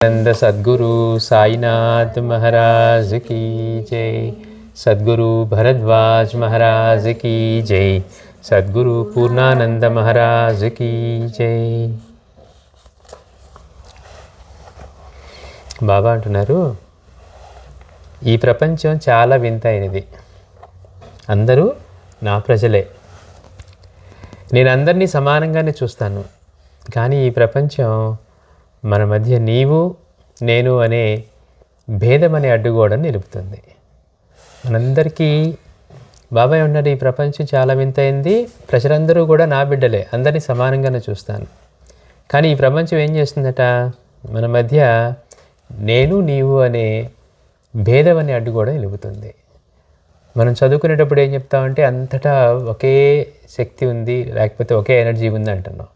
नंद सद्गुरु साईनाथ महाराज की जय। सद्गुरु भरद्वाज महाराज की जय। सद्गुरु पूर्णानंद महाराज की जय। బాబా అంటున్నారు, ఈ ప్రపంచం చాలా వింతైనది. అందరూ నా ప్రజలే. నేను అందరినీ సమానంగానే చూస్తాను. కానీ ఈ ప్రపంచం మన మధ్య నీవు నేను అనే భేదం అనే అడ్డుగోడను నిలుపుతుంది. మనందరికీ బాబాయ్ ఉన్నారు, ఈ ప్రపంచం చాలా వింతైంది, ప్రజలందరూ కూడా నా బిడ్డలే, అందరినీ సమానంగానే చూస్తాను. కానీ ఈ ప్రపంచం ఏం చేస్తుందట, మన మధ్య నేను నీవు అనే భేదం అనే అడ్డుగోడ నిలుపుతుంది. మనం చదువుకునేటప్పుడు ఏం చెప్తామంటే అంతటా ఒకే శక్తి ఉంది, లేకపోతే ఒకే ఎనర్జీ ఉంది అంటున్నాం.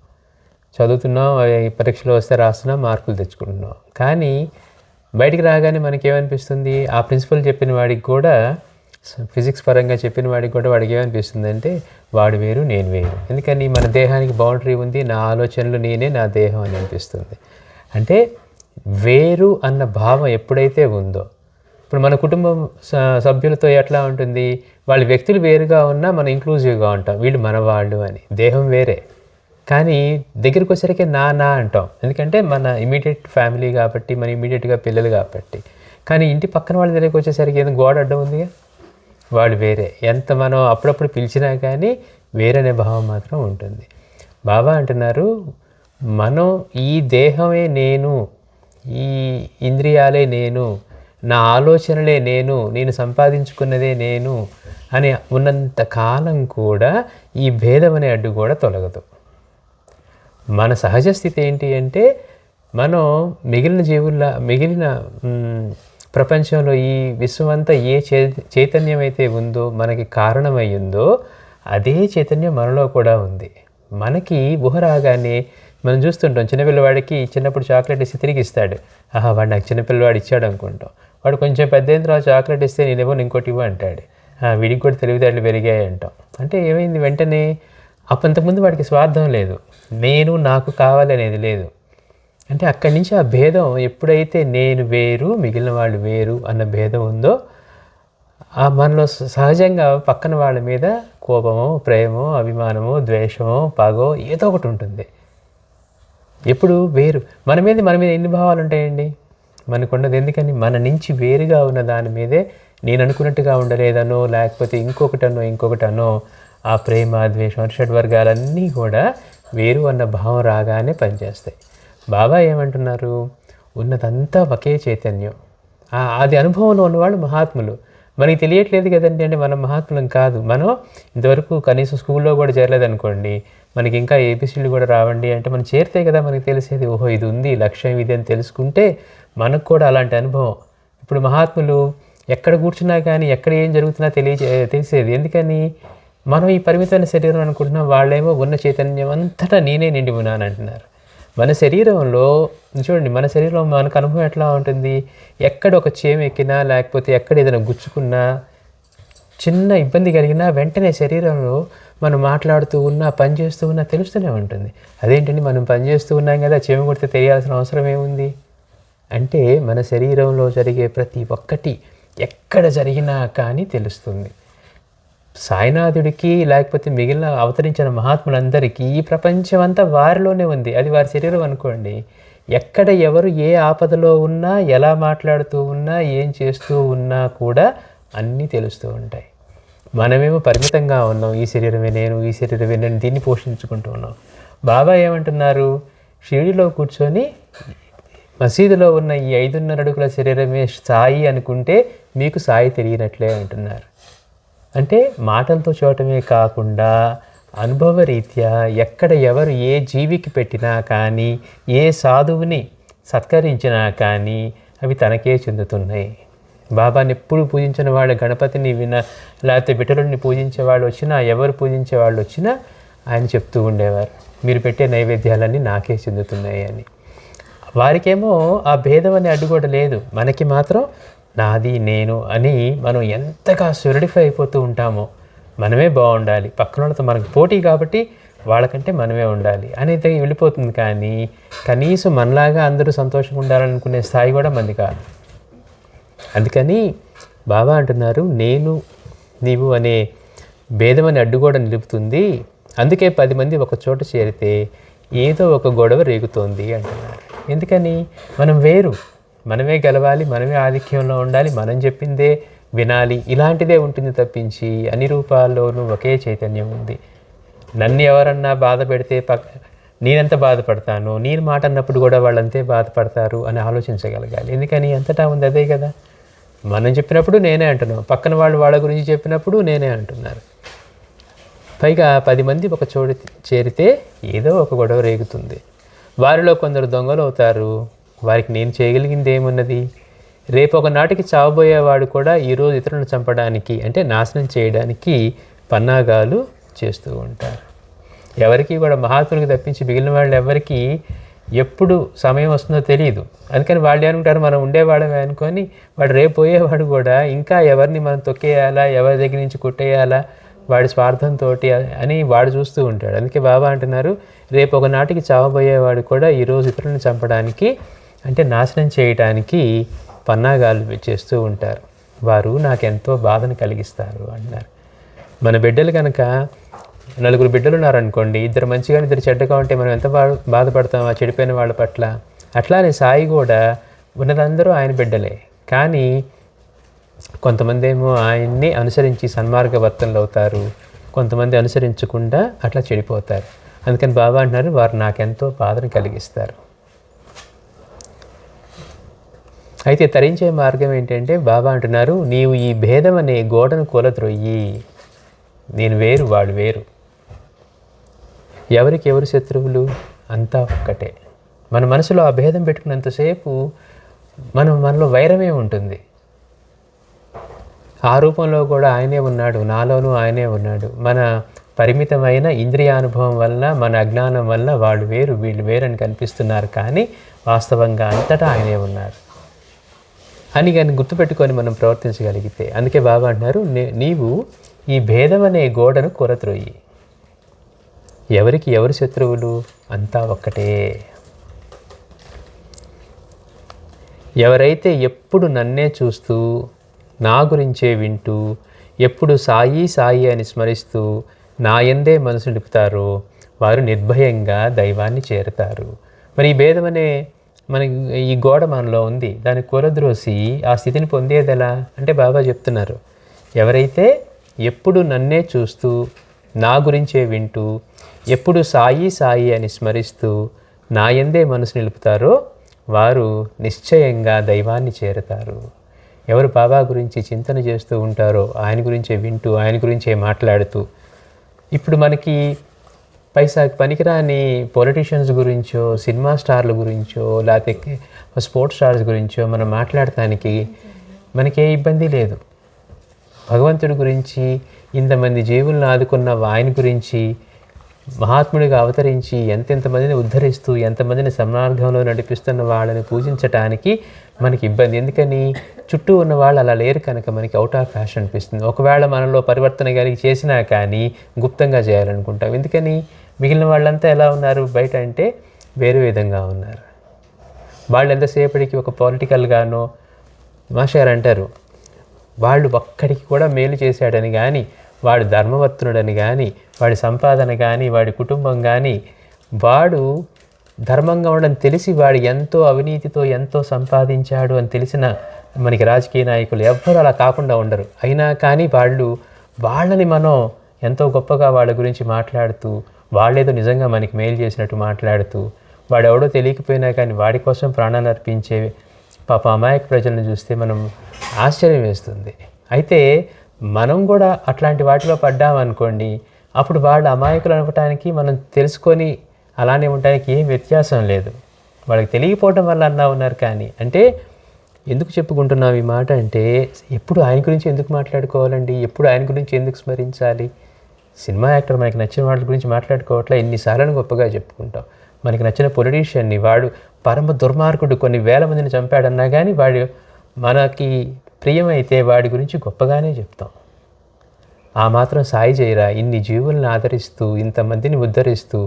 చదువుతున్నాం, పరీక్షలో వస్తే రాస్తున్నాం, మార్కులు తెచ్చుకుంటున్నాం. కానీ బయటికి రాగానే మనకేమనిపిస్తుంది, ఆ ప్రిన్సిపల్ చెప్పిన వాడికి కూడా, ఫిజిక్స్ పరంగా చెప్పిన వాడికి కూడా వాడికి ఏమనిపిస్తుంది అంటే వాడు వేరు నేను వేరు. ఎందుకని మన దేహానికి బౌండరీ ఉంది, నా ఆలోచనలు నేనే, నా దేహం అని అనిపిస్తుంది. అంటే వేరు అన్న భావం ఎప్పుడైతే ఉందో, ఇప్పుడు మన కుటుంబం సభ్యులతో ఎట్లా ఉంటుంది, వాళ్ళ వ్యక్తులు వేరుగా ఉన్నా మనం ఇంక్లూజివ్గా ఉంటాం, వీళ్ళు మన వాళ్ళు అని. దేహం వేరే, కానీ దగ్గరికి వచ్చేసరికి నా అంటాం. ఎందుకంటే మన ఇమీడియట్ ఫ్యామిలీ కాబట్టి, మన ఇమీడియట్గా పిల్లలు కాబట్టి. కానీ ఇంటి పక్కన వాళ్ళ దగ్గరికి వచ్చేసరికి ఏదో గోడ అడ్డం ఉందిగా, వాళ్ళు వేరే. ఎంత మనం అప్పుడప్పుడు పిలిచినా కానీ వేరనే భావం మాత్రం ఉంటుంది. బాబా అంటున్నారు, మనం ఈ దేహమే నేను, ఈ ఇంద్రియాలే నేను, నా ఆలోచనలే నేను సంపాదించుకున్నదే నేను అని ఉన్నంత కాలం కూడా ఈ భేదం అనే అడ్డు కూడా తొలగదు. మన సహజ స్థితి ఏంటి అంటే, మనం మిగిలిన ప్రపంచంలో ఈ విశ్వమంతా ఏ చైతన్యం అయితే ఉందో, మనకి కారణమయ్యిందో అదే చైతన్యం మనలో కూడా ఉంది. మనకి ఊహ రాగానే మనం చూస్తుంటాం, చిన్నపిల్లవాడికి చిన్నప్పుడు చాక్లెట్ ఇస్తే తిరిగి ఇస్తాడు. వాడు నాకు చిన్నపిల్లవాడు ఇచ్చాడు అనుకుంటాం. వాడు కొంచెం పెద్ద అయిన తర్వాత చాక్లెట్ ఇస్తే నేనేమో ఇంకోటి ఇవ్వ అంటాడు. వీడికి కూడా తెలివితేటలు పెరిగాయి అంటాం. అంటే ఏమైంది, వెంటనే అంతకుముందు వాడికి స్వార్థం లేదు, నేను నాకు కావాలి అనేది లేదు. అంటే అక్కడి నుంచి ఆ భేదం ఎప్పుడైతే నేను వేరు మిగిలిన వాళ్ళు వేరు అన్న భేదం ఉందో, మనలో సహజంగా పక్కన వాళ్ళ మీద కోపమో, ప్రేమో, అభిమానమో, ద్వేషమో, పగో ఏదో ఒకటి ఉంటుంది. ఎప్పుడు వేరు మన మీద ఎన్ని భావాలు ఉంటాయండి మనకున్నది. ఎందుకని మన నుంచి వేరుగా ఉన్న దాని మీదే నేను అనుకున్నట్టుగా ఉండలేదనో, లేకపోతే ఇంకొకటనో ఆ ప్రేమ, ద్వేషం, షడ్వర్గాలన్నీ కూడా వేరు అన్న భావం రాగానే పనిచేస్తాయి. బాబా ఏమంటున్నారు, ఉన్నదంతా ఒకే చైతన్యం. అది అనుభవంలో ఉన్నవాళ్ళు మహాత్ములు. మనకి తెలియట్లేదు కదండి, అంటే మనం మహాత్ములం కాదు. మనం ఇంతవరకు కనీసం స్కూల్లో కూడా చేరలేదనుకోండి, మనకి ఇంకా ఏబిసిలు కూడా రావండి అంటే మనం చేరితే కదా మనకి తెలిసేది, ఓహో ఇది ఉంది, లక్ష్యం ఇది అని తెలుసుకుంటే మనకు కూడా అలాంటి అనుభవం. ఇప్పుడు మహాత్ములు ఎక్కడ కూర్చున్నా కానీ ఎక్కడ ఏం జరుగుతున్నా తెలిసేది. ఎందుకని, మనం ఈ పరిమితమైన శరీరం అనుకుంటున్నాం, వాళ్ళేమో ఉన్న చైతన్యం అంతటా నేనే నిండి ఉన్నాను అంటున్నారు. మన శరీరంలో చూడండి, మన శరీరంలో మనకు అనుభవం ఎట్లా ఉంటుంది, ఎక్కడ ఒక చేము ఎక్కినా, లేకపోతే ఎక్కడ ఏదైనా గుచ్చుకున్నా, చిన్న ఇబ్బంది కలిగినా వెంటనే శరీరంలో మనం మాట్లాడుతూ ఉన్నా, పని చేస్తూ ఉన్నా తెలుస్తూనే ఉంటుంది. అదేంటండి, మనం పని చేస్తూ ఉన్నాం కదా, చేము కొడితే తెలియాల్సిన అవసరం ఏముంది అంటే, మన శరీరంలో జరిగే ప్రతి ఒక్కటి ఎక్కడ జరిగినా కానీ తెలుస్తుంది. సాయినాథుడికి, లేకపోతే మిగిలిన అవతరించిన మహాత్ములందరికీ ఈ ప్రపంచం అంతా వారిలోనే ఉంది. అది వారి శరీరం అనుకోండి. ఎక్కడ ఎవరు ఏ ఆపదలో ఉన్నా, ఎలా మాట్లాడుతూ ఉన్నా, ఏం చేస్తూ ఉన్నా కూడా అన్నీ తెలుస్తూ ఉంటాయి. మనమేమో పరిమితంగా ఉన్నాం, ఈ శరీరమే నేను, ఈ శరీరమే నేను, దీన్ని పోషించుకుంటూ ఉన్నాం. బాబా ఏమంటున్నారు, షిరిడీలో కూర్చొని మసీదులో ఉన్న ఈ 5.5 అడుగుల శరీరమే సాయి అనుకుంటే మీకు సాయి తెలియనట్లే అంటున్నారు. అంటే మాటలతో చూడటమే కాకుండా అనుభవరీత్యా ఎక్కడ ఎవరు ఏ జీవికి పెట్టినా కానీ, ఏ సాధువుని సత్కరించినా కానీ అవి తనకే చెందుతున్నాయి. బాబాని ఎప్పుడు పూజించిన వాళ్ళు, గణపతిని లేకపోతే విఠలుడిని పూజించే వాళ్ళు వచ్చినా, ఎవరు పూజించే వాళ్ళు వచ్చినా ఆయన చెప్తూ ఉండేవారు, మీరు పెట్టే నైవేద్యాలన్నీ నాకే చెందుతున్నాయి అని. వారికేమో ఆ భేదం అనే అడ్డుగోడ లేదు, మనకి మాత్రం నాది నేను అని మనం ఎంతగా సొలిడిఫై అయిపోతూ ఉంటామో. మనమే బాగుండాలి, పక్కన వాళ్ళతో మనకు పోటీ కాబట్టి వాళ్ళకంటే మనమే ఉండాలి అనేది వెళ్ళిపోతుంది. కానీ కనీసం మనలాగా అందరూ సంతోషంగా ఉండాలనుకునే స్థాయి కూడా మంది కాదు. అందుకని బాబా అంటున్నారు, నేను నీవు అనే భేదం అనే అడ్డుగోడ నిలుపుతుంది. అందుకే 10 మంది ఒక చోట చేరితే ఏదో ఒక గొడవ రేగుతోంది అంటున్నారు. ఎందుకని? మనం వేరు, మనమే గెలవాలి, మనమే ఆధిక్యంలో ఉండాలి, మనం చెప్పిందే వినాలి, ఇలాంటిదే ఉంటుంది తప్పించి అన్ని రూపాల్లోనూ ఒకే చైతన్యం ఉంది. నన్ను ఎవరన్నా బాధ పెడితే నేనెంత బాధపడతాను, నేను మాట అన్నప్పుడు కూడా వాళ్ళంతే బాధపడతారు అని ఆలోచించగలగాలి. ఎందుకని? అంతటా ఉంది అదే కదా. మనం చెప్పినప్పుడు నేనే అంటున్నాం, పక్కన వాళ్ళు వాళ్ళ గురించి చెప్పినప్పుడు నేనే అంటున్నారు. పైగా 10 మంది ఒక చోటు చేరితే ఏదో ఒక గొడవ రేగుతుంది. వారిలో కొందరు దొంగలు అవుతారు. వారికి నేను చేయగలిగింది ఏమున్నది? రేపు ఒక నాటికి చావబోయేవాడు కూడా ఈరోజు ఇతరులను చంపడానికి, అంటే నాశనం చేయడానికి పన్నాగాలు చేస్తూ ఉంటారు. ఎవరికి కూడా మహాత్మునికి తప్పించి మిగిలిన వాళ్ళు ఎవరికి ఎప్పుడు సమయం వస్తుందో తెలియదు. అందుకని వాళ్ళు అనుకుంటారు మనం ఉండేవాళ్ళమే అనుకొని, వాడు రేపు పోయేవాడు కూడా ఇంకా ఎవరిని మనం తొక్కేయాలా, ఎవరి దగ్గర నుంచి కొట్టేయాలా, వాడి స్వార్థంతో అని వాడు చూస్తూ ఉంటాడు. అందుకే బాబా అంటున్నారు, రేపు ఒక నాటికి చావబోయేవాడు కూడా ఈరోజు ఇతరులను చంపడానికి, అంటే నాశనం చేయటానికి పన్నాగాలు చేస్తూ ఉంటారు. వారు నాకెంతో బాధను కలిగిస్తారు అన్నారు. మన బిడ్డలు కనుక 4 బిడ్డలు ఉన్నారనుకోండి, 2 మంచిగా 2 చెడ్డగా ఉంటే మనం ఎంత బాధపడతాం ఆ చెడిపోయిన వాళ్ళ పట్ల. అట్లానే సాయి కూడా ఉన్నదందరూ ఆయన బిడ్డలే. కానీ కొంతమంది ఏమో ఆయన్ని అనుసరించి సన్మార్గవర్తనలు అవుతారు, కొంతమంది అనుసరించకుండా అట్లా చెడిపోతారు. అందుకని బాబా అంటున్నారు, వారు నాకెంతో బాధను కలిగిస్తారు. అయితే తరించే మార్గం ఏంటంటే బాబా అంటున్నారు, నీవు ఈ భేదం అనే గోడను కూలద్రొయ్యి. నేను వేరు, వాడు వేరు. ఎవరికి ఎవరు శత్రువులు? అంతా ఒక్కటే. మన మనసులో ఆ భేదం పెట్టుకున్నంతసేపు మనలో వైరమే ఉంటుంది. ఆ రూపంలో కూడా ఆయనే ఉన్నాడు, నాలోనూ ఆయనే ఉన్నాడు. మన పరిమితమైన ఇంద్రియానుభవం వల్ల, మన అజ్ఞానం వల్ల వాళ్ళు వేరు వీళ్ళు వేరని కనిపిస్తున్నారు, కానీ వాస్తవంగా అంతటా ఆయనే ఉన్నారు అని కానీ గుర్తుపెట్టుకొని మనం ప్రవర్తించగలిగితే, అందుకే బాబా అంటున్నారు, నీవు ఈ భేదం అనే గోడను కొరత్రొయ్యి. ఎవరికి ఎవరు శత్రువులు? అంతా ఒక్కటే. ఎవరైతే ఎప్పుడు నన్నే చూస్తూ, నా గురించే వింటూ, ఎప్పుడు సాయి సాయి అని స్మరిస్తూ నా యందే మనసు నిలుపుతారో వారు నిర్భయంగా దైవాన్ని చేరతారు. మరి ఈ భేదం అనే ఈ గోడ మనలో ఉంది, దాన్ని కూరద్రోసి ఆ స్థితిని పొందేది ఎలా అంటే బాబా చెప్తున్నారు, ఎవరైతే ఎప్పుడు నన్నే చూస్తూ, నా గురించే వింటూ, ఎప్పుడు సాయి సాయి అని స్మరిస్తూ నా యందే మనసు నిలుపుతారో వారు నిశ్చయంగా దైవాన్ని చేరతారు. ఎవరు బాబా గురించి చింతన చేస్తూ ఉంటారో, ఆయన గురించే వింటూ, ఆయన గురించే మాట్లాడుతూ, ఇప్పుడు మనకి పైసాకి పనికిరాని పొలిటీషియన్స్ గురించో, సినిమా స్టార్ల గురించో, లేకపోతే స్పోర్ట్స్ స్టార్స్ గురించో మనం మాట్లాడటానికి మనకే ఇబ్బంది లేదు. భగవంతుడి గురించి, ఇంతమంది జీవులను ఆదుకున్న ఆయన గురించి, మహాత్ముడిగా అవతరించి ఎంతెంతమందిని ఉద్ధరిస్తూ ఎంతమందిని సన్మార్గంలో నడిపిస్తున్న వాళ్ళని పూజించటానికి మనకి ఇబ్బంది. ఎందుకని? చుట్టూ ఉన్న వాళ్ళు అలా లేరు కనుక మనకి అవుట్ ఆఫ్ ఫ్యాషన్ అనిపిస్తుంది. ఒకవేళ మనలో పరివర్తన కలిగి చేసినా కానీ గుప్తంగా చేయాలనుకుంటాం. ఎందుకని? మిగిలిన వాళ్ళంతా ఎలా ఉన్నారు బయట అంటే వేరే విధంగా ఉన్నారు. వాళ్ళు ఎంతసేపటికి ఒక పొలిటికల్గానో మాస్టర్ అంటారు, వాళ్ళు ఒక్కడికి కూడా మేలు చేశాడని కానీ, వాడు ధర్మవర్తనుడని కానీ, వాడి సంపాదన కానీ, వాడి కుటుంబం కానీ, వాడు ధర్మంగా ఉండని తెలిసి వాడు ఎంతో అవినీతితో ఎంతో సంపాదించాడు అని తెలిసిన మనకి రాజకీయ నాయకులు ఎవ్వరూ అలా కాకుండా ఉండరు. అయినా కానీ వాళ్ళని మనం ఎంతో గొప్పగా వాళ్ళ గురించి మాట్లాడుతూ, వాళ్ళేదో నిజంగా మనకి మేలు చేసినట్టు మాట్లాడుతూ, వాడెవడో తెలియకపోయినా కానీ వాడి కోసం ప్రాణాలు అర్పించే పాప అమాయక ప్రజలను చూస్తే మనం ఆశ్చర్యం వేస్తుంది. అయితే మనం కూడా అట్లాంటి వాటిలో పడ్డామనుకోండి, అప్పుడు వాళ్ళు అమాయకులు అనటానికి మనం తెలుసుకొని అలానే ఉండడానికి ఏం వ్యత్యాసం లేదు. వాళ్ళకి తెలియకపోవడం వల్ల అన్నా ఉన్నారు. కానీ అంటే ఎందుకు చెప్పుకుంటున్నాం ఈ మాట అంటే, ఎప్పుడు ఆయన గురించి ఎందుకు మాట్లాడుకోవాలండి, ఎప్పుడు ఆయన గురించి ఎందుకు స్మరించాలి? సినిమా యాక్టర్ మనకి నచ్చిన వాళ్ళ గురించి మాట్లాడుకోవట్లే, ఎన్నిసార్లు గొప్పగా చెప్పుకుంటాం. మనకి నచ్చిన పొలిటీషియన్ని, వాడు పరమ దుర్మార్గుడు, కొన్ని వేల మందిని చంపాడన్నా కానీ వాడు మనకి ప్రియమైతే వాడి గురించి గొప్పగానే చెప్తాం. ఆ మాత్రం సాయి చేయరా? ఇన్ని జీవులను ఆదరిస్తూ, ఇంతమందిని ఉద్ధరిస్తూ,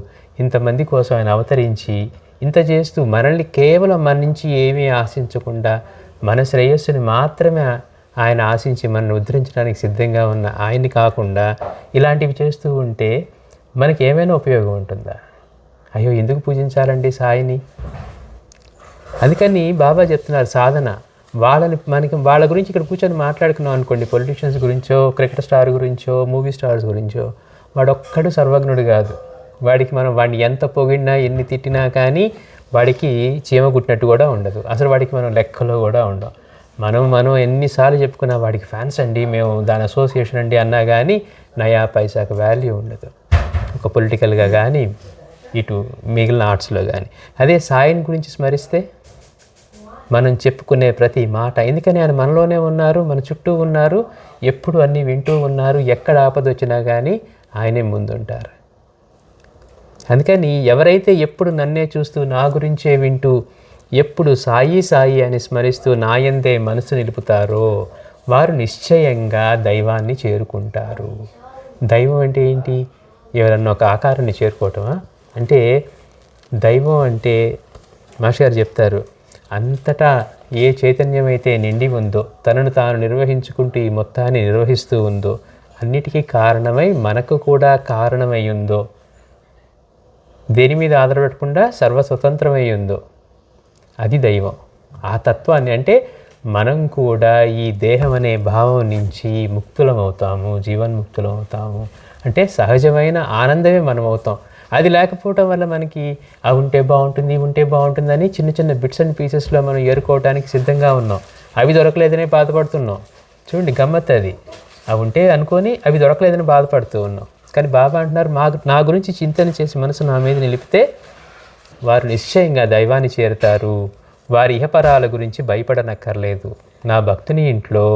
ఇంతమంది కోసం ఆయన అవతరించి, ఇంత చేస్తూ మనల్ని కేవలం మన నుంచి ఏమీ ఆశించకుండా మన శ్రేయస్సుని మాత్రమే ఆయన ఆశించి మనల్ని ఉద్ధరించడానికి సిద్ధంగా ఉన్న ఆయన్ని కాకుండా ఇలాంటివి చేస్తూ ఉంటే మనకి ఏమైనా ఉపయోగం ఉంటుందా? అయ్యో, ఎందుకు పూజించాలండి సాయిని? అందుకని బాబా చెప్తున్నారు సాధన. వాళ్ళ గురించి ఇక్కడ కూర్చొని మాట్లాడుకున్నాం అనుకోండి, పొలిటీషియన్స్ గురించో, క్రికెట్ స్టార్ గురించో, మూవీ స్టార్స్ గురించో, వాడొక్కడు సర్వజ్ఞుడు కాదు. వాడిని ఎంత పొగిడినా, ఎన్ని తిట్టినా కానీ వాడికి చీమ కుట్టినట్టు కూడా ఉండదు. అసలు వాడికి మనం లెక్కలో కూడా ఉండవు. మనం ఎన్నిసార్లు చెప్పుకున్నా వాడికి ఫ్యాన్స్ అండి, మేము దాని అసోసియేషన్ అండి అన్నా కానీ నయా పైసాకు వాల్యూ ఉండదు, ఒక పొలిటికల్గా కానీ ఇటు మిగిలిన ఆర్ట్స్లో కానీ. అదే సాయిని గురించి స్మరిస్తే మనం చెప్పుకునే ప్రతి మాట, ఎందుకని ఆయన మనలోనే ఉన్నారు, మన చుట్టూ ఉన్నారు, ఎప్పుడు అన్నీ వింటూ ఉన్నారు, ఎక్కడ ఆపద వచ్చినా కానీ ఆయనే ముందుంటారు. అందుకని ఎవరైతే ఎప్పుడు నన్నే చూస్తూ, నా గురించే వింటూ, ఎప్పుడు సాయి సాయి అని స్మరిస్తూ నాయందే మనసు నిలుపుతారో వారు నిశ్చయంగా దైవాన్ని చేరుకుంటారు. దైవం అంటే ఏంటి? ఎవరన్నా ఒక ఆకారాన్ని చేరుకోవటమా? అంటే దైవం అంటే మాస్టర్ గారు చెప్తారు, అంతటా ఏ చైతన్యం అయితే నిండి ఉందో, తనను తాను నిర్వహించుకుంటూ ఈ మొత్తాన్ని నిర్వహిస్తూ ఉందో, అన్నిటికీ కారణమై మనకు కూడా కారణమై ఉందో, దేని మీద ఆధారపడకుండా సర్వస్వతంత్రమై ఉందో, అది దైవం. ఆ తత్వాన్ని, అంటే మనం కూడా ఈ దేహం అనే భావం నుంచి ముక్తులమవుతాము, జీవన్ముక్తులమవుతాము. అంటే సహజమైన ఆనందమే మనం అవుతాం. అది లేకపోవటం వల్ల మనకి అవి ఉంటే బాగుంటుంది, ఇవి ఉంటే బాగుంటుందని చిన్న చిన్న బిట్స్ అండ్ పీసెస్లో మనం ఏరుకోవడానికి సిద్ధంగా ఉన్నాం. అవి దొరకలేదనే బాధపడుతున్నాం. చూడండి గమ్మత్ అది. అవి ఉంటే అనుకొని అవి దొరకలేదని బాధపడుతూ ఉన్నాం. కానీ బాబా అంటున్నారు, నా గురించి చింతన చేసి మనసు నా మీద నిలిపితే వారు నిశ్చయంగా దైవాన్ని చేరుతారు. వారి ఇహపరాల గురించి భయపడనక్కర్లేదు. నా భక్తుని ఇంట్లో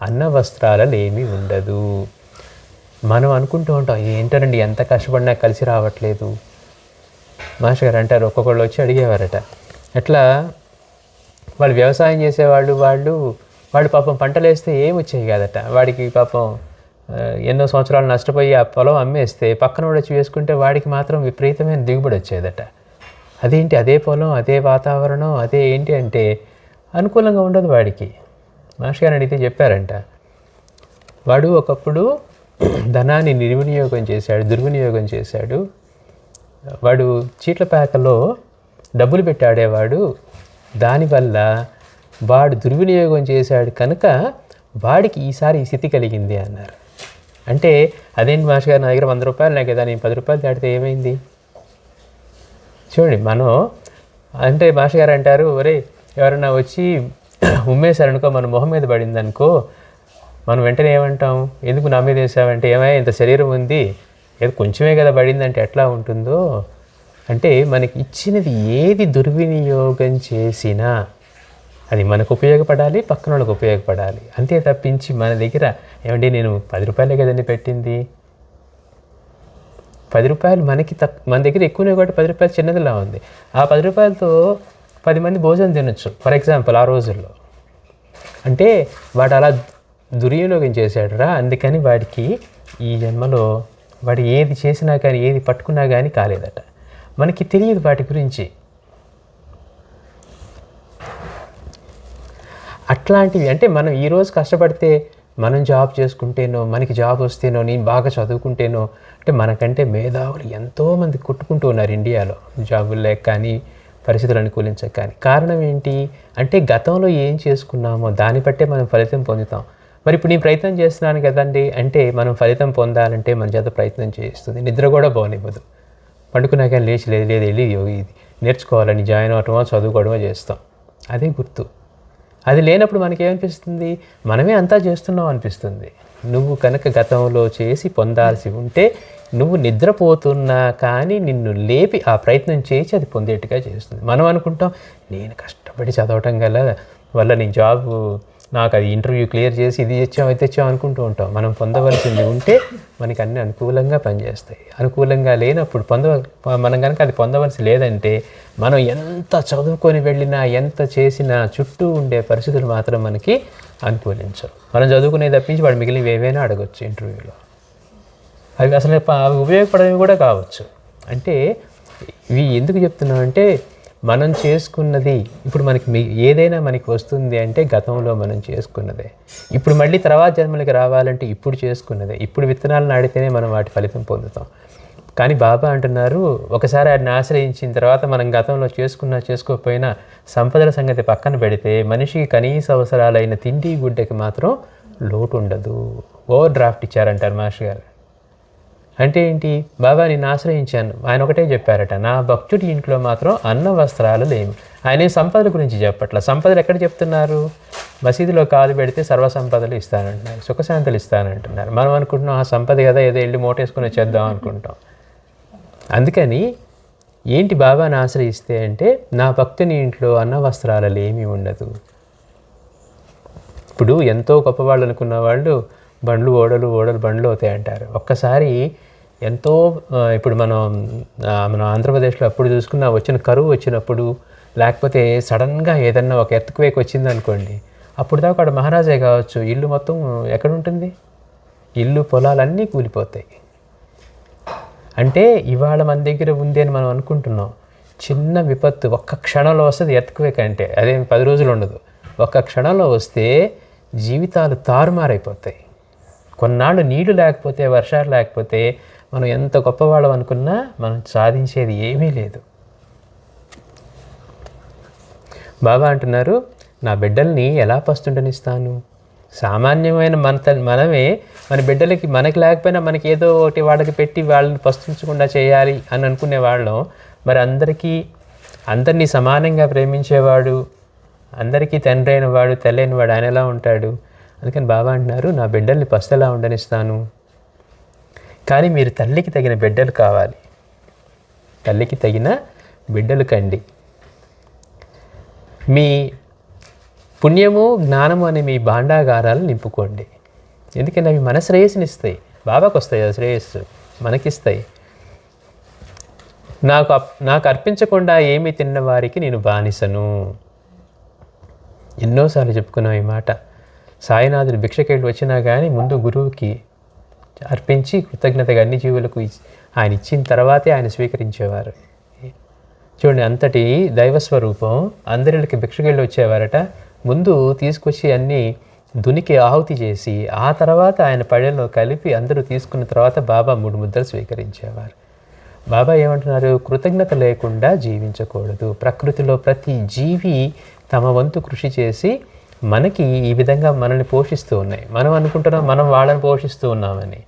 అన్న వస్త్రాలలేమీ ఉండదు. మనం అనుకుంటూ ఉంటాం, ఏంటనండి ఎంత కష్టపడినా కలిసి రావట్లేదు. మాస్టర్ గారు అంటారు, ఒక్కొక్కళ్ళు వచ్చి అడిగేవారట, ఎట్లా వాళ్ళు వ్యవసాయం చేసేవాళ్ళు, వాళ్ళు పాపం పంటలు వేస్తే ఏమి వచ్చాయి కాదట. వాడికి పాపం ఎన్నో సంవత్సరాలు నష్టపోయి ఆ పొలం అమ్మేస్తే పక్కన వచ్చి వేసుకుంటే వాడికి మాత్రం విపరీతమైన దిగుబడి వచ్చేదట. అదేంటి, అదే పొలం, అదే వాతావరణం, అదే ఏంటి అంటే అనుకూలంగా ఉండదు వాడికి. మాస్టర్ గారు అడిగితే చెప్పారంట, వాడు ఒకప్పుడు ధనాన్ని దుర్వినియోగం చేశాడు. వాడు చీట్ల పేకలో డబ్బులు పెట్టి ఆడేవాడు. దానివల్ల వాడు దుర్వినియోగం చేశాడు కనుక వాడికి ఈసారి ఈ స్థితి కలిగింది అన్నారు. అంటే అదేంటి మాస్టర్ గారు, నా దగ్గర 100 రూపాయలు ఉన్నాయి కదా, నేను 10 రూపాయలు దాటితే ఏమైంది? చూడండి, మనం అంటే మాస్టర్ గారు అంటారు, ఒరే ఎవరన్నా వచ్చి ఉమ్మేశారనుకో, మన మొహం మీద పడింది అనుకో, మనం వెంటనే ఏమంటాం, ఎందుకు నా మీద వేసావంటే, ఏమయ్యా ఇంత శరీరం ఉంది, ఏదో కొంచెమే కదా పడిందంటే ఎట్లా ఉంటుందో. అంటే మనకి ఇచ్చినది ఏది దుర్వినియోగం చేసినా అది మనకు ఉపయోగపడాలి, పక్కన వాళ్ళకి ఉపయోగపడాలి. అంతే తప్పించి మన దగ్గర ఏమంటే నేను 10 రూపాయలే కదండి పెట్టింది, 10 రూపాయలు మనకి మన దగ్గర ఎక్కువనే కాబట్టి 10 రూపాయలు చిన్నదిలా ఉంది. ఆ 10 రూపాయలతో 10 మంది భోజనం తినొచ్చు ఫర్ ఎగ్జాంపుల్ ఆ రోజుల్లో. అంటే వాడు అలా దుర్వినియోగం చేశాడు రా. అందుకని వాడికి ఈ జన్మలో వాడు ఏది చేసినా కానీ, ఏది పట్టుకున్నా కానీ కాలేదట. మనకి తెలియదు వాటి గురించి. అట్లాంటివి అంటే మనం ఈరోజు కష్టపడితే, మనం జాబ్ చేసుకుంటేనో, మనకి జాబ్ వస్తేనో, నేను బాగా చదువుకుంటేనో, అంటే మనకంటే మేధావులు ఎంతోమంది కొట్టుకుంటూ ఉన్నారు ఇండియాలో, జాబులు లేక కానీ, పరిస్థితులు అనుకూలించక కానీ. కారణం ఏంటి అంటే గతంలో ఏం చేసుకున్నామో దాన్ని బట్టే మనం ఫలితం పొందుతాం. మరి ఇప్పుడు నేను ప్రయత్నం చేస్తున్నాను కదండి అంటే, మనం ఫలితం పొందాలంటే మన చేత ప్రయత్నం చేస్తుంది. నిద్ర కూడా బాగునివ్వదు. పండుకున్నాక లేచి లేదు వెళ్ళి ఇది నేర్చుకోవాలని జాయిన్ అవటమో చదువుకోవడమో చేస్తాం. అదే గుర్తు. అది లేనప్పుడు మనకేమనిపిస్తుంది, మనమే అంతా చేస్తున్నాం అనిపిస్తుంది. నువ్వు కనుక గతంలో చేసి పొందాల్సి ఉంటే, నువ్వు నిద్రపోతున్నా కానీ నిన్ను లేపి ఆ ప్రయత్నం చేసి అది పొందేట్టుగా చేస్తుంది. మనం అనుకుంటాం, నేను కష్టపడి చదవటం వల్ల నేను జాబ్, నాకు అది ఇంటర్వ్యూ క్లియర్ చేసి ఇది తెచ్చాం అనుకుంటూ ఉంటాం. మనం పొందవలసింది ఉంటే మనకి అన్నీ అనుకూలంగా పనిచేస్తాయి. అనుకూలంగా లేనప్పుడు మనం కనుక అది పొందవలసి లేదంటే, మనం ఎంత చదువుకొని వెళ్ళినా, ఎంత చేసినా చుట్టూ ఉండే పరిస్థితులు మాత్రం మనకి అనుకూలించవు. మనం చదువుకునే తప్పించి వాడు మిగిలినవి ఏవైనా అడగొచ్చు ఇంటర్వ్యూలో. అవి అసలు అవి ఉపయోగపడేవి కూడా కావచ్చు. అంటే ఇవి ఎందుకు చెప్తున్నామంటే మనం చేసుకున్నది ఇప్పుడు మనకి ఏదైనా మనకి వస్తుంది అంటే గతంలో మనం చేసుకున్నదే. ఇప్పుడు మళ్ళీ తర్వాత జన్మలకి రావాలంటే ఇప్పుడు చేసుకున్నదే. ఇప్పుడు విత్తనాలు నాడితేనే మనం వాటి ఫలితం పొందుతాం. కానీ బాబా అంటున్నారు, ఒకసారి వాటిని ఆశ్రయించిన తర్వాత మనం గతంలో చేసుకోకపోయినా సంపదల సంగతి పక్కన పెడితే మనిషికి కనీస అవసరాలైన తిండి గుడ్డకి మాత్రం లోటు ఉండదు. ఓవర్ డ్రాఫ్ట్ ఇచ్చారంటారు మాస్టర్ గారు. అంటే ఏంటి? బాబా నిన్ను ఆశ్రయించాను, ఆయన ఒకటే చెప్పారట, నా భక్తుడి ఇంట్లో మాత్రం అన్న వస్త్రాలు లేవు. ఆయన సంపదల గురించి చెప్పట్ల. సంపదలు ఎక్కడ చెప్తున్నారు? మసీదులో కాలు పెడితే సర్వసంపదలు ఇస్తానంటున్నారు, సుఖశాంతులు ఇస్తానంటున్నారు. మనం అనుకుంటున్నాం ఆ సంపద కదా, ఏదో వెళ్ళి మూటేసుకుని వచ్చేద్దాం అనుకుంటాం. అందుకని ఏంటి బాబాని ఆశ్రయిస్తే అంటే నా భక్తుని ఇంట్లో అన్న వస్త్రాలు ఏమీ ఉండదు. ఇప్పుడు ఎంతో గొప్పవాళ్ళు అనుకున్న వాళ్ళు బండ్లు ఓడలు బండ్లు అవుతాయి అంటారు. ఒక్కసారి ఎంతో ఇప్పుడు మనం ఆంధ్రప్రదేశ్లో అప్పుడు చూసుకున్న వచ్చిన కరువు వచ్చినప్పుడు, లేకపోతే సడన్గా ఏదన్నా ఒక ఎర్త్క్వేక్ వచ్చింది అనుకోండి, అప్పుడు దాకా అక్కడ మహారాజే కావచ్చు, ఇల్లు మొత్తం ఎక్కడ ఉంటుంది? ఇల్లు పొలాలన్నీ కూలిపోతాయి. అంటే ఇవాళ మన దగ్గర ఉంది అని మనం అనుకుంటున్నాం. చిన్న విపత్తు ఒక్క క్షణంలో వస్తుంది ఎర్త్క్వేక్ అంటే, అదేం 10 రోజులు ఉండదు. ఒక్క క్షణంలో వస్తే జీవితాలు తారుమారైపోతాయి. కొన్నాళ్ళు నీళ్లు లేకపోతే, వర్షాలు లేకపోతే మనం ఎంత గొప్పవాళ్ళం అనుకున్నా మనం సాధించేది ఏమీ లేదు. బాబా అంటున్నారు, నా బిడ్డల్ని ఎలా పస్తుండనిస్తాను? సామాన్యమైన మనమే మన బిడ్డలకి, మనకి లేకపోయినా మనకి ఏదో ఒకటి వాళ్ళకి పెట్టి వాళ్ళని పస్తుంచకుండా చేయాలి అని అనుకునే వాళ్ళం. మరి అందరినీ సమానంగా ప్రేమించేవాడు, అందరికీ తండ్రి అయిన వాడు, తల్లి అయిన వాడు ఆయన ఎలా ఉంటాడు? అందుకని బాబా అంటున్నారు, నా బిడ్డల్ని పస్తు ఎలా ఉండనిస్తాను? కానీ మీరు తల్లికి తగిన బిడ్డలు కావాలి. తల్లికి తగిన బిడ్డలు కండి. మీ పుణ్యము జ్ఞానము అనే మీ భాండాగారాలు నింపుకోండి. ఎందుకంటే అవి మన శ్రేయస్సునిస్తాయి. బాబాకు వస్తాయి ఆ శ్రేయస్సు, మనకిస్తాయి. నాకు అర్పించకుండా ఏమీ తిన్న వారికి నేను బానిసను. ఎన్నోసార్లు చెప్పుకున్నాం ఈ మాట. సాయినాథుడు భిక్షకెళ్ళి వచ్చినా కానీ ముందు గురువుకి అర్పించి కృతజ్ఞతగా అన్ని జీవులకు ఆయన ఇచ్చిన తర్వాతే ఆయన స్వీకరించేవారు. చూడండి, అంతటి దైవస్వరూపం అందరికి భిక్షకెళ్ళి వచ్చేవారట. ముందు తీసుకొచ్చి అన్నీ దునికి ఆహుతి చేసి ఆ తర్వాత ఆయన పళ్ళెంలో కలిపి అందరూ తీసుకున్న తర్వాత బాబా 3 ముద్దలు స్వీకరించేవారు. బాబా ఏమంటున్నారు? కృతజ్ఞత లేకుండా జీవించకూడదు. ప్రకృతిలో ప్రతి జీవి తమ వంతు కృషి చేసి మనకి ఈ విధంగా మనల్ని పోషిస్తూ ఉన్నాయి. మనం అనుకుంటున్నాం మనం వాళ్ళని పోషిస్తూ ఉన్నామని.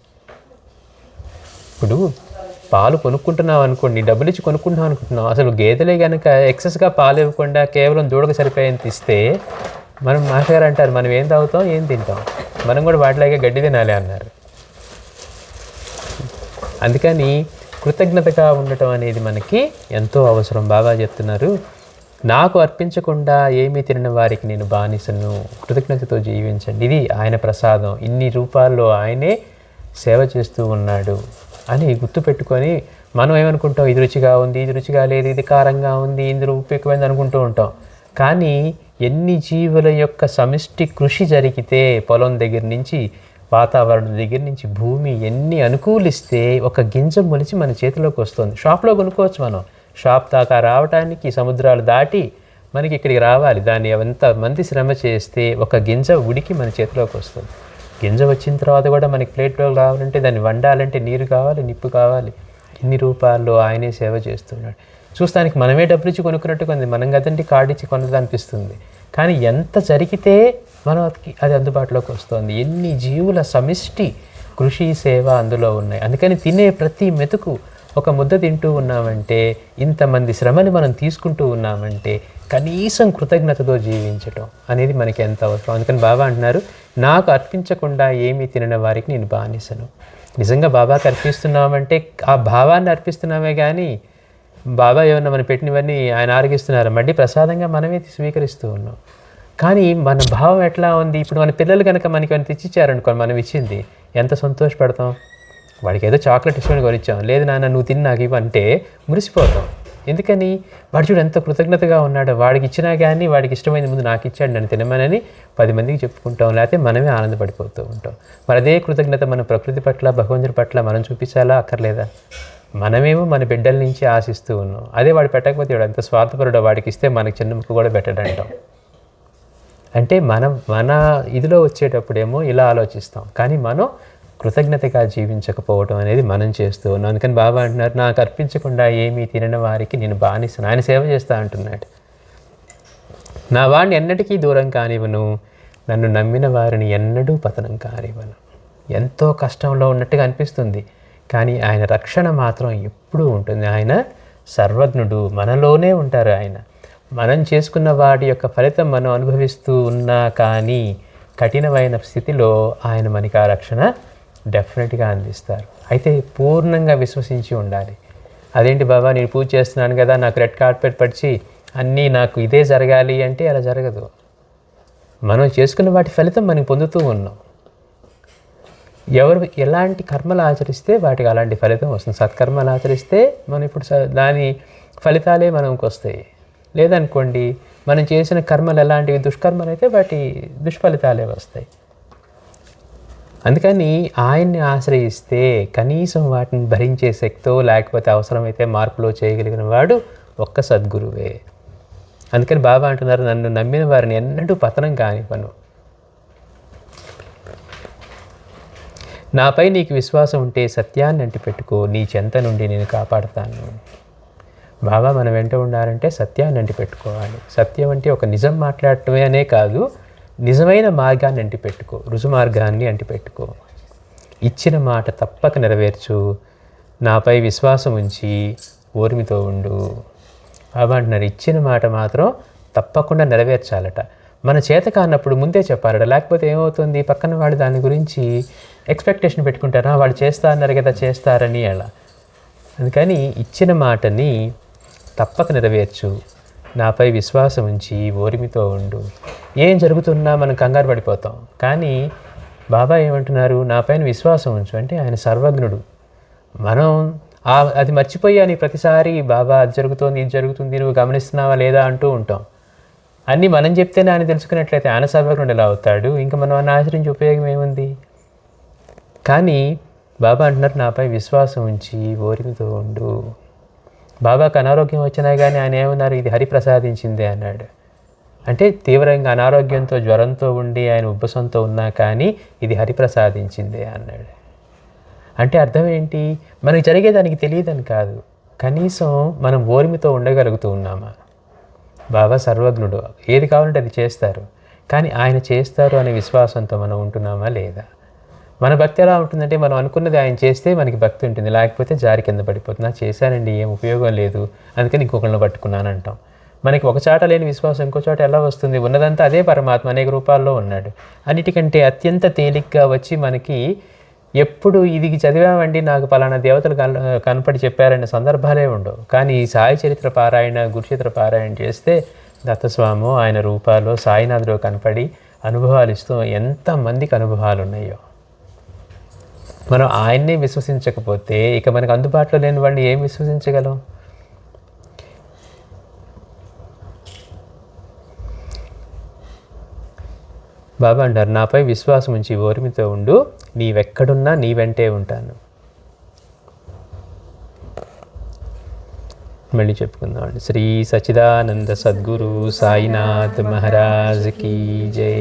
ఇప్పుడు పాలు కొనుక్కుంటున్నాం అనుకోండి, డబ్బులు ఇచ్చి కొనుక్కుంటున్నాం అనుకుంటున్నాం. అసలు గేదెలే కనుక ఎక్సెస్గా పాలు ఇవ్వకుండా కేవలం దూడకు సరిపోయేంత ఇస్తే మనం మాస్టర్ గారు అంటారు, మనం ఏం తాగుతాం, ఏం తింటాం, మనం కూడా వాటిలాగే గడ్డి తినాలి అన్నారు. అందుకని కృతజ్ఞతగా ఉండటం అనేది మనకి ఎంతో అవసరం. బాబా చెప్తున్నారు, నాకు అర్పించకుండా ఏమీ తినని వారికి నేను బానిసను, కృతజ్ఞతతో జీవించండి. ఇది ఆయన ప్రసాదం. ఇన్ని రూపాల్లో ఆయనే సేవ చేస్తూ ఉన్నాడు అని గుర్తుపెట్టుకొని మనం ఏమనుకుంటాం, ఇది రుచిగా ఉంది, ఇది రుచిగా లేదు, ఇది కారంగా ఉంది, ఇందులో ఉప్పు ఎక్కువైంది అనుకుంటూ ఉంటాం. కానీ ఎన్ని జీవుల యొక్క సమిష్టి కృషి జరిగితే, పొలం దగ్గర నుంచి వాతావరణం దగ్గర నుంచి భూమి ఎన్ని అనుకూలిస్తే ఒక గింజ మొలిచి మన చేతిలోకి వస్తుంది. షాప్లో కొనుక్కోవచ్చు మనం. షాప్ దాకా రావడానికి సముద్రాలు దాటి మనకి ఇక్కడికి రావాలి. దాన్ని ఎంతమంది శ్రమ చేస్తే ఒక గింజ ఉడికి మన చేతిలోకి వస్తుంది. గింజ వచ్చిన తర్వాత కూడా మనకి ప్లేట్లో కావాలంటే దాన్ని వండాలంటే నీరు కావాలి, నిప్పు కావాలి. ఇన్ని రూపాయల్లో ఆయనే సేవ చేస్తున్నాడు. చూస్తానికి మనమే డబ్బులు ఇచ్చి కొనుక్కున్నట్టు కొంది, మనం కదండి కార్డు ఇచ్చి కొన్నది అనిపిస్తుంది. కానీ ఎంత జరిగితే మనకి అది అందుబాటులోకి వస్తుంది. ఎన్ని జీవుల సమిష్టి కృషి సేవ అందులో ఉన్నాయి. అందుకని తినే ప్రతి మెతుకు ఒక ముద్ద తింటూ ఉన్నామంటే, ఇంతమంది శ్రమని మనం తీసుకుంటూ ఉన్నామంటే కనీసం కృతజ్ఞతతో జీవించటం అనేది మనకి ఎంత అవసరం. అందుకని బాబా అంటున్నారు, నాకు అర్పించకుండా ఏమీ తినని వారికి నేను బానిసను. నిజంగా బాబాకి అర్పిస్తున్నామంటే ఆ భావాన్ని అర్పిస్తున్నామే కానీ బాబా ఏమన్నా మనం పెట్టినవన్నీ ఆయన ఆరగిస్తున్నారు, మళ్ళీ ప్రసాదంగా మనమే స్వీకరిస్తూ ఉన్నాం. కానీ మన భావం ఎట్లా ఉంది? ఇప్పుడు మన పిల్లలు కనుక మనకి ఏమైనా తెచ్చిచ్చారనుకోండి, మనం ఇచ్చింది ఎంత సంతోషపడతాం. వాడికి ఏదో చాక్లెట్ ఇష్టమని కొనిచ్చాం, లేదు నాన్న నువ్వు తిని నాకు ఇవ్వంటే మురిసిపోతాం. ఎందుకని వాడు చూడు ఎంత కృతజ్ఞతగా ఉన్నాడో, వాడికి ఇచ్చినా కానీ వాడికి ఇష్టమైన ముందు నాకు ఇచ్చాడు నన్ను తినమనని 10 మందికి చెప్పుకుంటాం, లేకపోతే మనమే ఆనందపడిపోతూ ఉంటాం. మరి అదే కృతజ్ఞత మన ప్రకృతి పట్ల భగవంతుడి పట్ల మనం చూపించాలా అక్కర్లేదా? మనమేమో మన బిడ్డల నుంచి ఆశిస్తూ ఉన్నాం, అదే వాడు పెట్టకపోతే వాడు ఎంత స్వార్థపరుడో, వాడికి ఇస్తే మనకి చిన్న ముక్క కూడా పెట్టడంటాం. అంటే మన ఇదిలో వచ్చేటప్పుడేమో ఇలా ఆలోచిస్తాం, కానీ మనం కృతజ్ఞతగా జీవించకపోవడం అనేది మనం చేస్తూ ఉన్నాం. అందుకని బాబా అంటున్నారు, నాకు అర్పించకుండా ఏమీ తినని వారికి నేను బానిసను, ఆయన సేవ చేస్తా అంటున్నాడు. నా వాడిని ఎన్నటికీ దూరం కానివ్వను, నన్ను నమ్మిన వారిని ఎన్నడూ పతనం కానివ్వను. ఎంతో కష్టంలో ఉన్నట్టుగా అనిపిస్తుంది, కానీ ఆయన రక్షణ మాత్రం ఎప్పుడూ ఉంటుంది. ఆయన సర్వజ్ఞుడు, మనలోనే ఉంటారు ఆయన. మనం చేసుకున్న వాటి యొక్క ఫలితం మనం అనుభవిస్తూ ఉన్నా కానీ కఠినమైన స్థితిలో ఆయన మనకి ఆ రక్షణ డెఫినెట్గా అందిస్తారు. అయితే పూర్ణంగా విశ్వసించి ఉండాలి. అదేంటి బాబా నేను పూజ చేస్తున్నాను కదా, నాకు రెడ్ కార్పెట్ పరిచి అన్నీ నాకు ఇదే జరగాలి అంటే అలా జరగదు. మనం చేసుకున్న వాటి ఫలితం మనం పొందుతూ ఉన్నాం. ఎవరు ఎలాంటి కర్మలు ఆచరిస్తే వాటికి అలాంటి ఫలితం వస్తుంది. సత్కర్మలు ఆచరిస్తే మనం ఇప్పుడు దాని ఫలితాలే మనకు వస్తాయి. లేదనుకోండి మనం చేసిన కర్మలు ఎలాంటివి దుష్కర్మలు అయితే వాటి దుష్ఫలితాలే వస్తాయి. అందుకని ఆయన్ని ఆశ్రయిస్తే కనీసం వాటిని భరించే శక్తో లేకపోతే అవసరమైతే మార్పులో చేయగలిగిన వాడు ఒక్క సద్గురువే. అందుకని బాబా అంటున్నారు, నన్ను నమ్మిన వారిని ఎన్నడూ పతనం కానివ్వను. నాపై నీకు విశ్వాసం ఉంటే సత్యాన్ని అంటిపెట్టుకో, నీ చెంత నుండి నేను కాపాడుతాను. బాబా మనం వెంట ఉండాలంటే సత్యాన్ని అంటిపెట్టుకోవాలి. సత్యం అంటే ఒక నిజం మాట్లాడటమే అనే కాదు, నిజమైన మార్గాన్ని అంటిపెట్టుకో, రుజు మార్గాన్ని అంటిపెట్టుకో. ఇచ్చిన మాట తప్పక నెరవేర్చు, నాపై విశ్వాసం ఉంచి ఓర్మితో ఉండు. బాబా అంటున్నారు, ఇచ్చిన మాట మాత్రం తప్పకుండా నెరవేర్చాలట. మన చేత కానప్పుడు ముందే చెప్పాలట. లేకపోతే ఏమవుతుంది, పక్కన వాడు దాని గురించి ఎక్స్పెక్టేషన్ పెట్టుకుంటారా, వాళ్ళు చేస్తా అన్నారు కదా చేస్తారని అలా. అందుకని ఇచ్చిన మాటని తప్పక నెరవేర్చు, నాపై విశ్వాసం ఉంచి ఓర్మితో ఉండు. ఏం జరుగుతున్నా మనం కంగారు పడిపోతాం, కానీ బాబా ఏమంటున్నారు, నాపైన విశ్వాసం ఉంచు అంటే ఆయన సర్వజ్ఞుడు. మనం అది మర్చిపోయి అని ప్రతిసారి బాబా అది జరుగుతోంది ఇది జరుగుతుంది నువ్వు గమనిస్తున్నావా లేదా అంటూ ఉంటాం. అన్నీ మనం చెప్తేనే ఆయన తెలుసుకున్నట్లయితే ఆయన సర్వజ్ఞుడు ఎలా అవుతాడు? ఇంకా మనం ఆయన ఆచరించి ఉపయోగం ఏముంది? కానీ బాబా అంటున్నారు, నాపై విశ్వాసం ఉంచి ఓర్మితో ఉండు. బాబాకు అనారోగ్యం వచ్చినా కానీ ఆయన ఏమన్నారు, ఇది హరి ప్రసాదించిందే అన్నాడు. అంటే తీవ్రంగా అనారోగ్యంతో జ్వరంతో ఉండి ఆయన ఉబ్బసంతో ఉన్నా కానీ ఇది హరి ప్రసాదించిందే అన్నాడు. అంటే అర్థం ఏంటి, మనకి జరిగేదానికి తెలియదని కాదు, కనీసం మనం ఓర్మితో ఉండగలుగుతూ ఉన్నామా? బాబా సర్వజ్ఞుడు, ఏది కావాలంటే అది చేస్తారు, కానీ ఆయన చేస్తారు అనే విశ్వాసంతో మనం ఉంటున్నామా లేదా? మన భక్తి ఎలా ఉంటుందంటే మనం అనుకున్నది ఆయన చేస్తే మనకి భక్తి ఉంటుంది, లేకపోతే జారి కింద పడిపోతుంది. నాకు చేశానండి ఏం ఉపయోగం లేదు అందుకని ఇంకొకళ్ళని పట్టుకున్నాను అంటాం. మనకి ఒక చాట లేని విశ్వాసం ఇంకో చోట ఎలా వస్తుంది? ఉన్నదంతా అదే పరమాత్మ అనేక రూపాల్లో ఉన్నాడు. అన్నిటికంటే అత్యంత తేలిగ్గా వచ్చి మనకి ఎప్పుడు ఇది చదివామండి నాకు పలానా దేవతలు కనపడి చెప్పారనే సందర్భాలే ఉండవు. కానీ సాయి చరిత్ర పారాయణ గురుచరిత్ర పారాయణ చేస్తే దత్తస్వామో ఆయన రూపాల్లో సాయినాథులో కనపడి అనుభవాలు ఇస్తూ ఎంతమందికి అనుభవాలు ఉన్నాయో. మనం ఆయన్నే విశ్వసించకపోతే ఇక మనకు అందుబాటులో లేని వాడిని ఏం విశ్వసించగలం? బాబా అంటారు, నాపై విశ్వాసం ఉంచి ఓర్మితో ఉండు, నీవెక్కడున్నా నీ వెంటే ఉంటాను. మళ్ళీ చెప్పుకుందాం. శ్రీ సచ్చిదానంద సద్గురు సాయినాథ్ మహారాజ్ కీ జై.